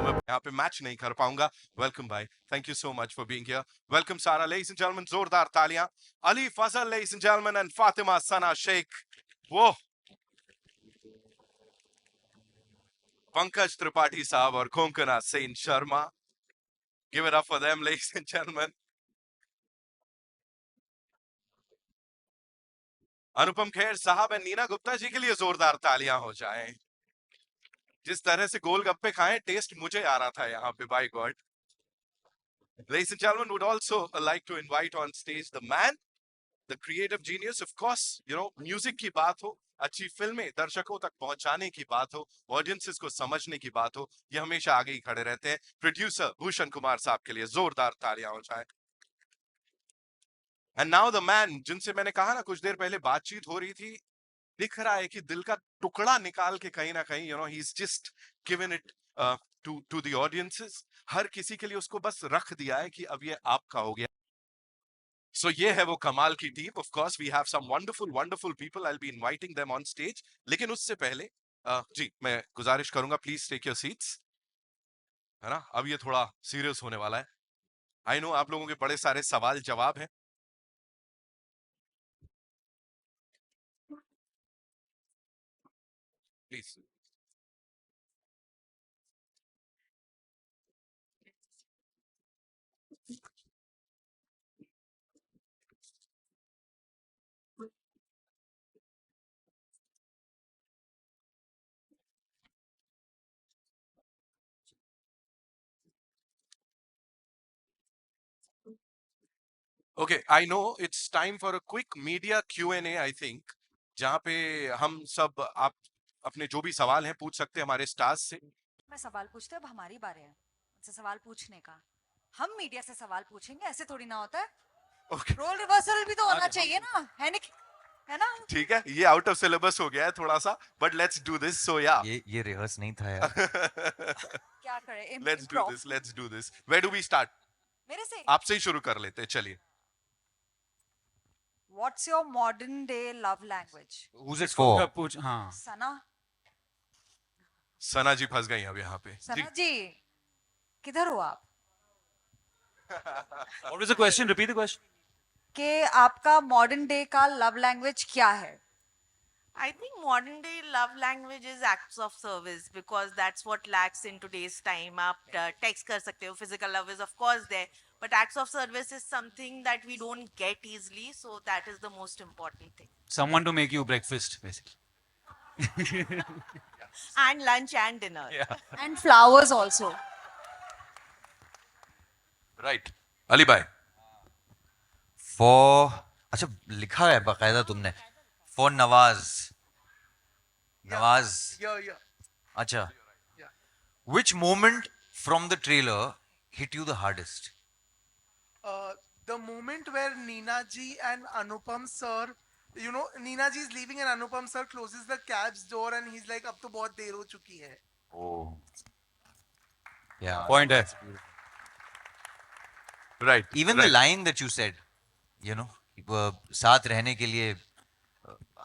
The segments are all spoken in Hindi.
मैं यहाँ पे मैच नहीं कर पाऊंगा। वेलकम भाई, thank you so much for being here. Welcome Sara, ladies and gentleman, जोरदार तालियां। Ali Fazal, ladies and gentleman, and Fatima Sana Shaikh. वो पंकज त्रिपाठी साहब और Konkona Sen Sharma. Give it up for them, ladies and gentleman. Anupam Kher साहब एंड नीना गुप्ता जी के लिए जोरदार तालियां हो जाएं। जिस तरह से गोलगप्पे खाएं, टेस्ट मुझे आ रहा था यहाँ पे, by God. Ladies and gentlemen, would also like to invite on stage the man, the creative genius, of course, music की बात हो, अच्छी फिल्में दर्शकों तक पहुंचाने की बात हो, ऑडियंसेस को समझने की बात हो, ये हमेशा आगे ही खड़े रहते हैं। प्रोड्यूसर भूषण कुमार साहब के लिए जोरदार तालियां हो जाए। एंड नाउ द मैन, जिनसे मैंने कहा ना कुछ देर पहले बातचीत हो रही थी, दिख रहा है कि दिल का टुकड़ा निकाल के कहीं ना कहीं ही is just given it to the audiences. हर किसी के लिए उसको बस रख दिया है कि अब ये आपका हो गया। So ये है वो कमाल की team. Of course we have some wonderful people. I'll be inviting them on stage. लेकिन उससे पहले जी मैं गुजारिश करूंगा, प्लीज टेक योर सीट्स, है ना। अब ये थोड़ा सीरियस होने वाला है। आई नो आप लोगों के बड़े सारे सवाल जवाब हैं। Please. Okay, I know it's time for a quick media Q&A, I think, जहां पे हम सब आप अपने जो भी सवाल हैं पूछ सकते हैं हमारे स्टार्स से। मैं सवाल पूछते, अब हमारी बारी है मुझसे सवाल पूछने का। हम मीडिया से सवाल पूछेंगे, ऐसे थोड़ी ना होता है। ओके, रोल रिवर्सल भी तो होना चाहिए ना, है ना। ठीक है, ये आउट ऑफ सिलेबस हो गया है थोड़ा सा, but let's do this. So या ये रिहर्स नहीं था यार। क्या करें, let's do improv. This, let's do this. Where do we start? मेरे से आपसे ही शुरू कर लेते हैं, चलिए। What's your modern day love language? Who's it for? पूछ हाँ। सना। सना जी फंस गई अब यहाँ पे जी। सना जी किधर हो आप? What was the question? Repeat the question. कि आपका मॉडर्न डे का लव लैंग्वेज क्या है? I think modern day love language is acts of service because that's what lacks in today's time. आप text कर सकते हो, physical love is of course there, but acts of service is something that we don't get easily, so that is the most important thing. Someone to make you breakfast, basically. And lunch and dinner. Yeah. And flowers also. Right, Ali भाई। For अच्छा लिखा है बाकायदा तुमने। For नवाज। नवाज। Yeah. अच्छा। Yeah. Which moment from the trailer hit you the hardest? The moment where Neena ji and Anupam sir, Neena ji is leaving and Anupam sir closes the cab's door and he's like, अब तो बहुत देर हो चुकी है. Oh. Yeah. Point है. Right, Even the line that you said, साथ रहने के लिए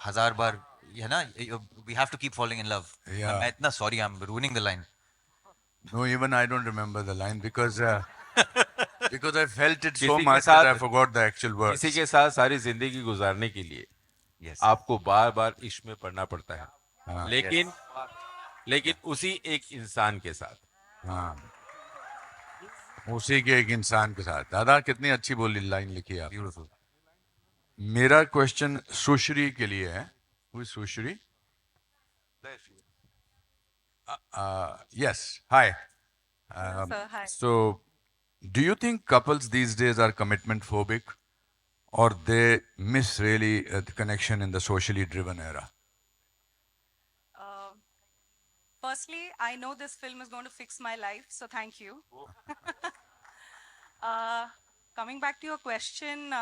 हजार बार, है ना, we have to keep falling in love. Yeah. मैं इतना sorry, I'm ruining the line. No, even I don't remember the line because because I felt it so किसी के much साथ- that I forgot the actual words. किसी के साथ सारी जिंदगी गुजारने के लिए Yes. आपको बार बार इश्क में पड़ना पड़ता है, हाँ, लेकिन उसी एक इंसान के साथ। हाँ, उसी के एक इंसान के साथ। दादा कितनी अच्छी बोली लाइन लिखी है आप। Beautiful. मेरा क्वेश्चन सुश्री के लिए है। Who is Sushri? Yes. Hi. Sir, hi. So, do you think couples these days are commitment phobic, or they miss really the connection in the socially driven era? Firstly, I know this film is going to fix my life, so thank you. Coming back to your question,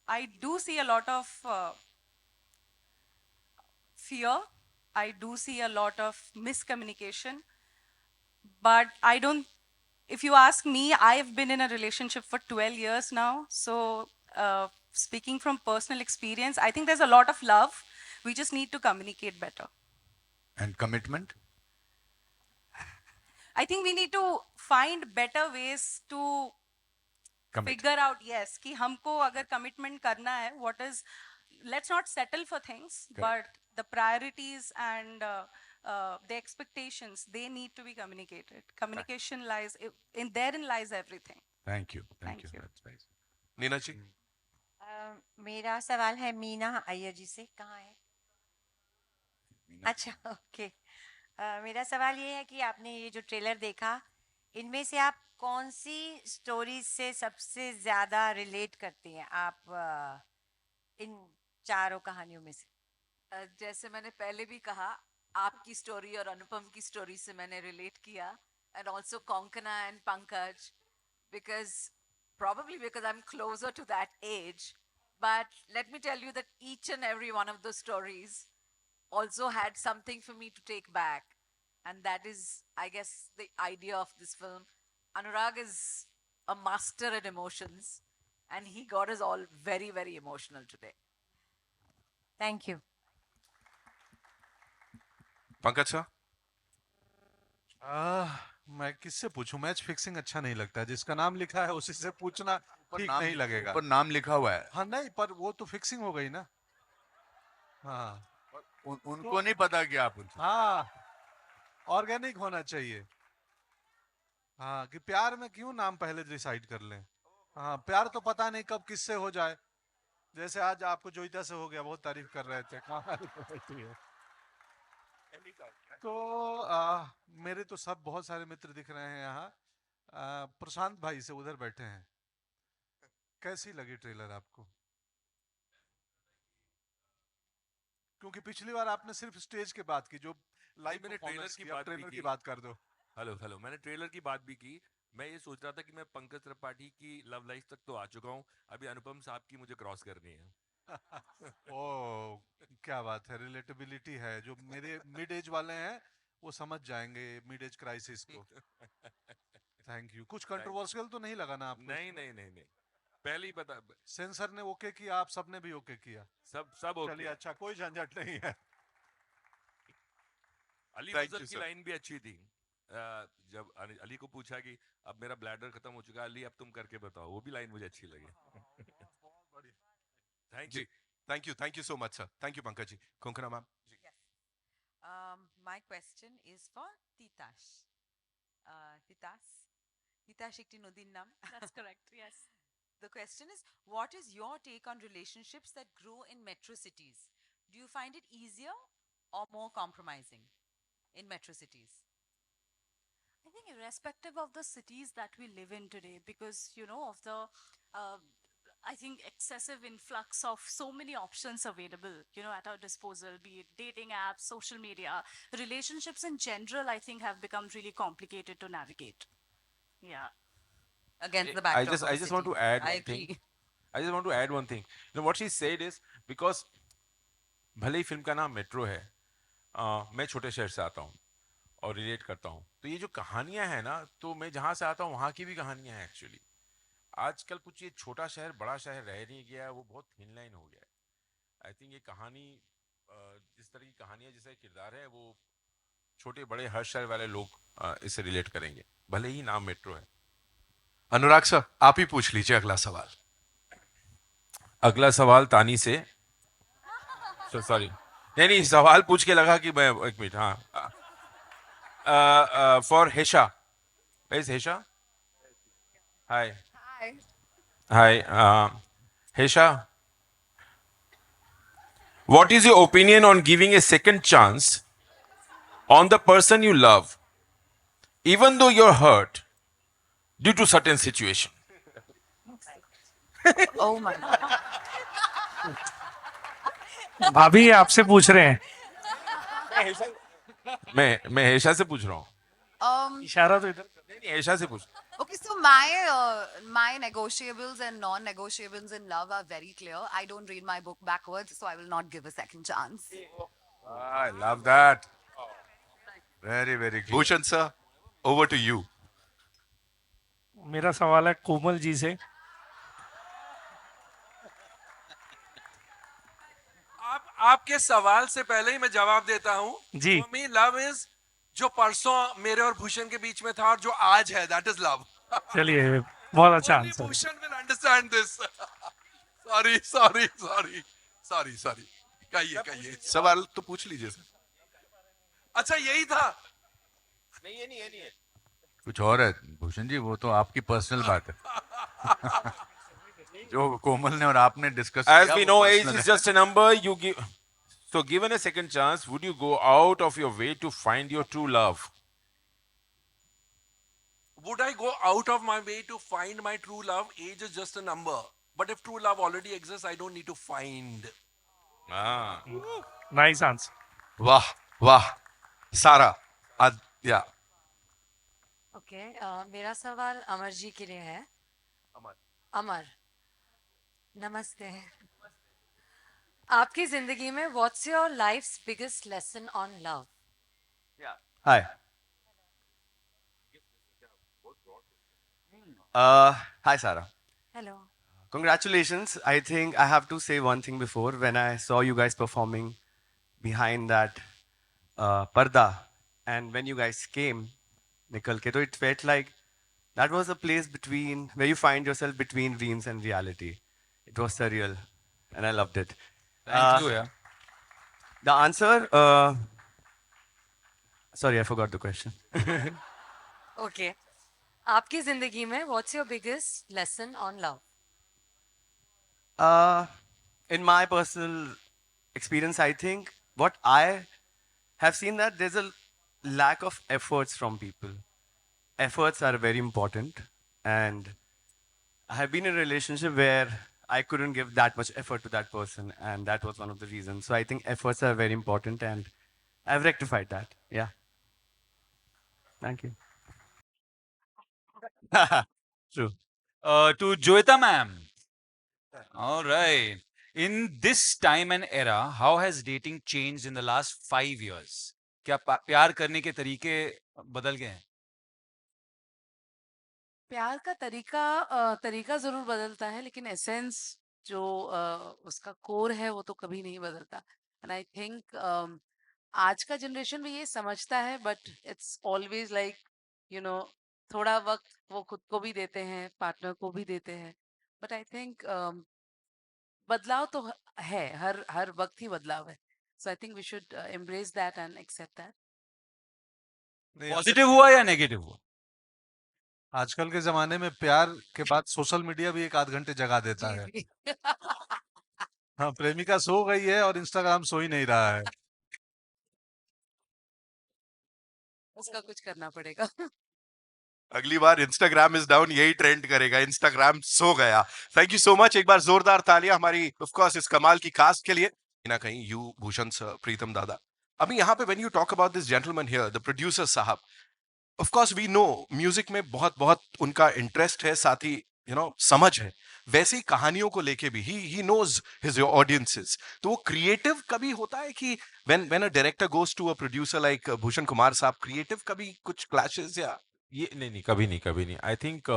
I do see a lot of fear. I do see a lot of miscommunication. But I don't, if you ask me, I've been in a relationship for 12 years now. So, speaking from personal experience, I think there's a lot of love. We just need to communicate better. And commitment? I think we need to find better ways to Commit. figure out, yes, कि हमको अगर commitment करना है, what is, let's not settle for things, Correct. but the priorities and the expectations, they need to be communicated. Communication lies, therein lies everything. Thank you. Thank Thank you. you. That's nice. Neena जी मेरा सवाल है मीना अय्यर जी से, कहाँ है? अच्छा, ओके। मेरा सवाल ये है कि आपने ये जो ट्रेलर देखा, इनमें से आप कौन सी स्टोरी से सबसे ज्यादा रिलेट करती हैं आप, इन चारों कहानियों में से? जैसे मैंने पहले भी कहा, आपकी स्टोरी और अनुपम की स्टोरी से मैंने रिलेट किया, and also Konkona and Pankaj, because probably because I'm closer to that age. But let me tell you that each and every one of the stories also had something for me to take back. And that is, I guess, the idea of this film. Anurag is a master at emotions, and he got us all very, very emotional today. Thank you. Pankaj sir मैं किससे पूछूं? मैच फिक्सिंग अच्छा नहीं लगता है, जिसका नाम लिखा है उसी से पूछना ठीक नाम- नहीं लगेगा। ऊपर नाम लिखा हुआ है। हाँ नहीं, पर वो तो फिक्सिंग हो गई ना। हाँ उनको नहीं पता कि आप उनसे। हाँ, ऑर्गेनिक होना चाहिए। हाँ, कि प्यार में क्यों नाम पहले डिसाइड कर लें। हाँ, प्यार तो पता नहीं कब किससे हो जाए। जैसे आज आपको जोईता से हो गया, बहुत तारीफ कर रहे थे। तो मेरे तो सब बहुत सारे मित्र दिख रहे हैं यहाँ। प्रशांत भाई से उधर बैठे हैं, कैसी लगी ट्रेलर आपको? क्योंकि पिछली बार आपने सिर्फ स्टेज की बात की, जो लाइव मैंने ट्रेलर की बात भी ट्रेलर की की। बात कर दो। हेलो मैंने ट्रेलर की बात भी की। मैं ये सोच रहा था कि मैं पंकज त्रिपाठी की लव लाइफ तक तो आ चुका हूँ, अभी अनुपम साहब की मुझे क्रॉस करनी है। ओ, क्या बात है, रिलेटेबिलिटी है। जो मेरे मिड एज वाले हैं वो समझ जाएंगे मिड एज क्राइसिस को। Thank you. कुछ कंट्रोवर्शियल तो नहीं लगा ना आपको? नहीं पहले ही बता, सेंसर ने ओके किया, आप सबने भी ओके किया? सब ओके। चलिए, अच्छा, कोई झंझट नहीं है। अली Thank फजल you, की sir. लाइन भी अच्छी थी। जब अली को पूछा कि अब मेरा ब्लैडर खत्म हो चुका है, अली अब तुम करके बताओ, वो भी लाइन मुझे अच्छी लगी। Thank you. Thank you so much sir. Thank you Pankaj ji. Konkona ma'am ji. My question is for Titash. Titash একটি নদীর নাম। That's correct, yes. The question is, what is your take on relationships that grow in metro cities? Do you find it easier or more compromising in metro cities? I think irrespective of the cities that we live in today, because, you know, of the, I think, excessive influx of so many options available, you know, at our disposal, be it dating apps, social media, relationships in general, I think, have become really complicated to navigate. Yeah. Against the I backdrop just of I just want to city. add I one thing. agree. I just want to add one thing. You know what she said is, because भले ही फिल्म का नाम मेट्रो है, मैं छोटे शहर से आता हूँ और रिलेट करता हूँ, तो ये जो कहानियां हैं ना, तो मैं जहाँ से आता हूँ वहाँ की भी कहानियां हैं एक्चुअली। आजकल कुछ ये छोटा शहर बड़ा शहर रह नहीं गया है, वो बहुत थिन लाइन हो गया है। आई थिंक ये कहानी, जिस तरह की कहानियां, जैसे किरदार है, वो छोटे बड़े हर शहर वाले लोग इससे रिलेट करेंगे, भले ही नाम मेट्रो है। अनुराग सर, आप ही पूछ लीजिए अगला सवाल। अगला सवाल तानी से। सॉरी, नहीं, सवाल पूछ के लगा कि मैं, एक मिनट, हाँ। For Hesha, is Hesha? Hi Hesha, what is your opinion on giving a second chance on the person you love, even though you're hurt due to certain situation? Oh my God. भाभी आपसे पूछ रहे हैं। मैं हेशा से पूछ रहा हूँ। इशारा तो इधर। नहीं, हेशा से पूछ। Okay, so my negotiables and non-negotiables in love are very clear. I don't read my book backwards, so I will not give a second chance. I love that. Very, very clear. Bhushan sir, over to you. मेरा सवाल है कोमल जी से। आपके सवाल से पहले ही मैं जवाब देता हूँ जी। For me, love is जो परसों मेरे और भूषण के बीच में था और जो आज है, दैट इज लव. चलिए बहुत अच्छा Only answer. Bhushan will understand this. sorry. कहिए. सवाल तो पूछ लीजिए सर. अच्छा यही था. कुछ और है भूषण जी, वो तो आपकी पर्सनल बात है. जो कोमल ने और आपने discuss As we know, age is just a number. You give. So, given a second chance, would you go out of your way to find your true love? Would I go out of my way to find my true love? Age is just a number. But if true love already exists, I don't need to find. Ah. Nice answer. वाह. सारा. या. ओके मेरा सवाल अमर जी के लिए है. अमर नमस्ते. आपकी जिंदगी में what's your life's biggest lesson on love? Hi. Hi, Sarah. Hello. Congratulations. I think I have to say one thing before. When I saw you guys performing behind that parda, and when you guys came, nikal ke, it felt like that was a place between where you find yourself between dreams and reality. It was surreal, and I loved it. Thank you, yeah. The answer. Sorry, I forgot the question. Okay आपकी जिंदगी में what's your biggest lesson on love? In my personal experience, I think what I have seen that there's a lack of efforts from people. Efforts are very important, and I have been in a relationship where I couldn't give that much effort to that person, and that was one of the reasons. So I think efforts are very important, and I've rectified that. Yeah. Thank you. True. To Joeta ma'am. All right. In this time and era, how has dating changed in the last 5 years? क्या प्यार करने के तरीके बदल गए हैं? प्यार का तरीका जरूर बदलता है, लेकिन एसेंस जो उसका कोर है वो तो कभी नहीं बदलता. एंड आई थिंक आज का जनरेशन भी ये समझता है, बट इट्स ऑलवेज लाइक थोड़ा वक्त वो खुद को भी देते हैं, पार्टनर को भी देते हैं. बट आई थिंक बदलाव तो है, हर वक्त ही बदलाव है. So I think we should embrace that and accept that. Positive हुआ या नेगेटिव हुआ? आजकल के जमाने में प्यार के बाद सोशल मीडिया भी 1 आध घंटे जगा देता है. हाँ, प्रेमिका सो गई है और इंस्टाग्राम सो ही नहीं रहा है. उसका कुछ करना पड़ेगा. अगली बार इंस्टाग्राम इज डाउन यही ट्रेंड करेगा, इंस्टाग्राम सो गया. Thank you so much. एक बार जोरदार तालियां हमारी ऑफ कोर्स इस कमाल की कास्ट के लिए. ना कहीं यू भूषण सर, प्रीतम दादा. अभी यहाँ पे when you talk about this gentleman here, the producer साहब, of course we know music में बहुत उनका इंटरेस्ट है, साथ ही समझ है. वैसे ही कहानियों को लेके भी ही नोज हिज ऑडियंसेस. तो वो क्रिएटिव कभी होता है कि when a director goes to a producer like Bhushan Kumar साहब, क्रिएटिव कभी कुछ क्लैशेस या ये नहीं, कभी नहीं. आई थिंक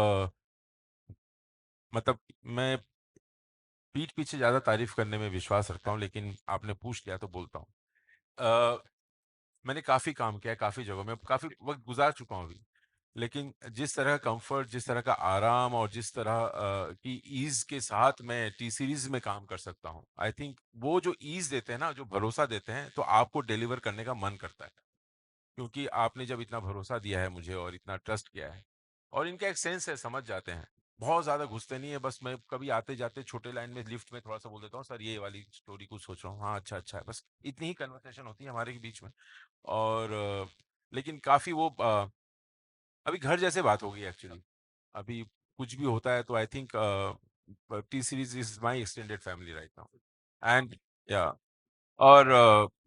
मतलब मैं पीठ पीछे ज्यादा तारीफ करने में विश्वास रखता हूँ, लेकिन आपने पूछ लिया तो बोलता हूँ. मैंने काफी काम किया है, काफी जगहों में काफी वक्त गुजार चुका हूँ अभी, लेकिन जिस तरह का कंफर्ट, जिस तरह का आराम और जिस तरह की ईज के साथ मैं टी सीरीज में काम कर सकता हूँ, आई थिंक वो जो ईज देते हैं ना, जो भरोसा देते हैं, तो आपको डिलीवर करने का मन करता है, क्योंकि आपने जब इतना भरोसा दिया है मुझे और इतना ट्रस्ट किया है, और इनका एक सेंस है, समझ जाते हैं. बहुत ज्यादा घुसते नहीं है, बस मैं कभी आते जाते छोटे लाइन में लिफ्ट में थोड़ा सा बोल देता हूँ, सर ये वाली स्टोरी कुछ सोच रहा हूँ, हाँ अच्छा है, बस इतनी ही कन्वर्सेशन होती है हमारे बीच में. और लेकिन काफी वो अभी घर जैसे बात हो गई एक्चुअली. अभी कुछ भी होता है तो I think T series is my extended family right now. And या और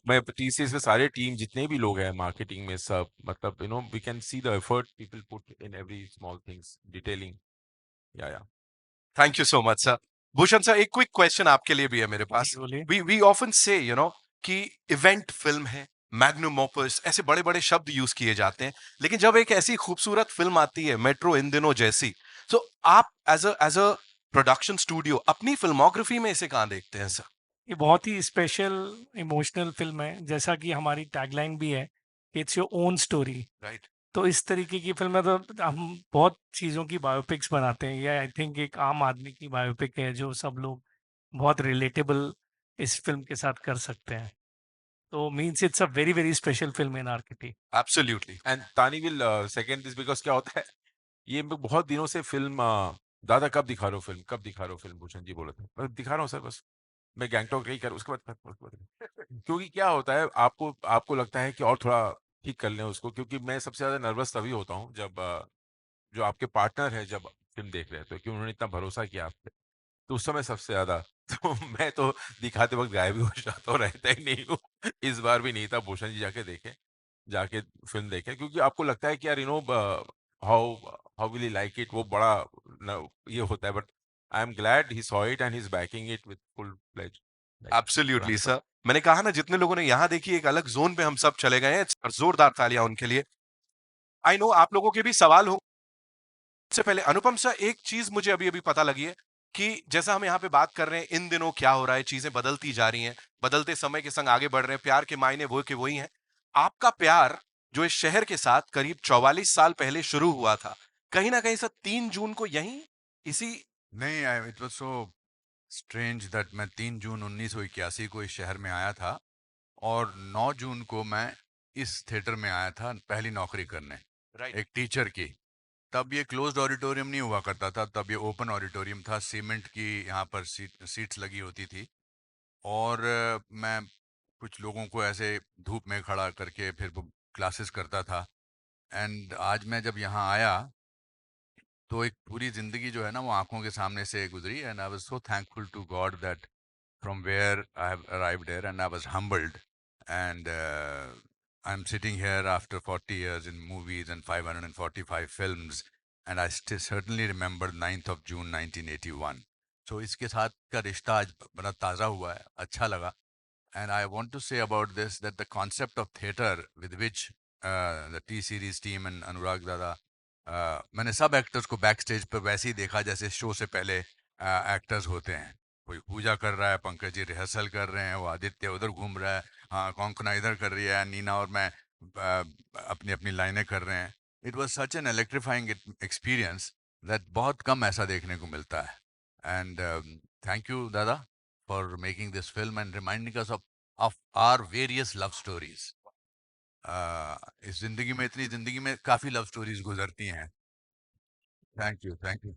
मैं टी सीरीज में सारे टीम जितने भी लोग हैं मार्केटिंग में सब, मतलब we can see the effort people put in every small things, detailing. Yeah thank you so much sir. Bhushan sir, एक क्विक क्वेश्चन आपके लिए भी है मेरे पास. वी ऑफन से कि इवेंट फिल्म है, मैग्नम ओपस, ऐसे बड़े बड़े शब्द यूज किए जाते हैं, लेकिन जब एक ऐसी खूबसूरत फिल्म आती है मेट्रो इन दिनों जैसी, तो आप एज अ प्रोडक्शन स्टूडियो अपनी फिल्मोग्राफी में इसे कहां देखते हैं सर? ये बहुत ही स्पेशल इमोशनल फिल्म है, जैसा कि हमारी टैगलाइन भी है it's your own story. Right. तो इस तरीके की फिल्में तो हम बहुत चीज़ों की बायोपिक्स बनाते हैं, ये आई थिंक एक आम आदमी की बायोपिक है जो सब लोग बहुत रिलेटेबल इस फिल्म के साथ कर सकते हैं। तो means it's a very very special film in आर्किटी। Absolutely. And Tani will second this because क्या होता है, ये मैं बहुत दिनों से फिल्म दादा कब दिखा रहे हो फिल्म, कब दिखा रहे हो फिल्म, भूषण जी बोले थे, बस दिखा रहा हूँ सर, बस मैं गैंगटॉक यही कर उसके बाद क्योंकि क्या होता है, आपको आपको लगता है कि और थोड़ा ठीक कर लें उसको, क्योंकि मैं सबसे ज्यादा नर्वस तभी होता हूँ जब जो आपके पार्टनर है जब फिल्म देख रहे हैं, तो कि उन्होंने इतना भरोसा किया आप पे, तो उस समय सबसे ज्यादा तो मैं तो दिखाते वक्त गायब ही हो जाता हूँ, रहता ही नहीं हूँ। इस बार भी नहीं था, भूषण जी जाके फिल्म देखे, क्योंकि आपको लगता है कि यार how how will he like it, वो बड़ा ये होता है, but I am glad he saw it and he is backing it with full pledge. Absolutely sir. मैंने कहा ना, जितने लोगों ने यहाँ देखी, एक अलग जोन पे हम सब चले गए हैं, और जोरदार तालियां उनके लिए। आई नो आप लोगों के भी सवाल हो। इससे पहले अनुपम सर, एक चीज मुझे अभी अभी पता लगी है कि जैसा हम यहाँ पे बात कर रहे हैं, इन दिनों क्या हो रहा है, चीजें बदलती जा रही हैं, बदलते समय के संग आगे बढ़ रहे हैं, प्यार के मायने वो के वही हैं। आपका प्यार जो इस शहर के साथ करीब 44 साल पहले शुरू हुआ था, कहीं ना कहीं सर 3 जून को यहीं इसी नहीं, it was so strange that मैं 3 जून 1981 को इस शहर में आया था और 9 जून को मैं इस थिएटर में आया था पहली नौकरी करने, एक टीचर की। तब ये क्लोज्ड ऑडिटोरियम नहीं हुआ करता था, तब ये ओपन ऑडिटोरियम था, सीमेंट की यहाँ पर सीट्स लगी होती थी। और मैं कुछ लोगों को ऐसे धूप में खड़ा करके फिर क्लासेस करता था। एंड आज मैं जब यहाँ आया तो एक पूरी ज़िंदगी जो है ना वो आंखों के सामने से गुजरी, and I was so thankful to God that from where I have arrived here, and I was humbled. And I'm sitting here after 40 years in movies and 545 films, and I still certainly remember 9th of June 1981. So इसके साथ का रिश्ता आज बड़ा ताज़ा हुआ है, अच्छा लगा. And I want to say about this that the concept of theatre with which the T-Series team and Anurag Dada, मैंने सब एक्टर्स को बैक स्टेज पर वैसे ही देखा जैसे शो से पहले एक्टर्स होते हैं. कोई पूजा कर रहा है, पंकज जी रिहर्सल कर रहे हैं, वो आदित्य उधर घूम रहा है, हाँ कौंकना इधर कर रही है, नीना और मैं अपनी अपनी लाइनें कर रहे हैं. It was such an electrifying experience that बहुत कम ऐसा देखने को मिलता है. And thank you dada for making this film and reminding us of our various love stories. इस जिंदगी में, इतनी जिंदगी में काफ़ी लव स्टोरीज गुजरती हैं. Thank you, thank you.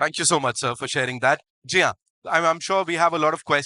Thank you so much, sir, for sharing that. Ji haan, I'm sure we have a lot of questions.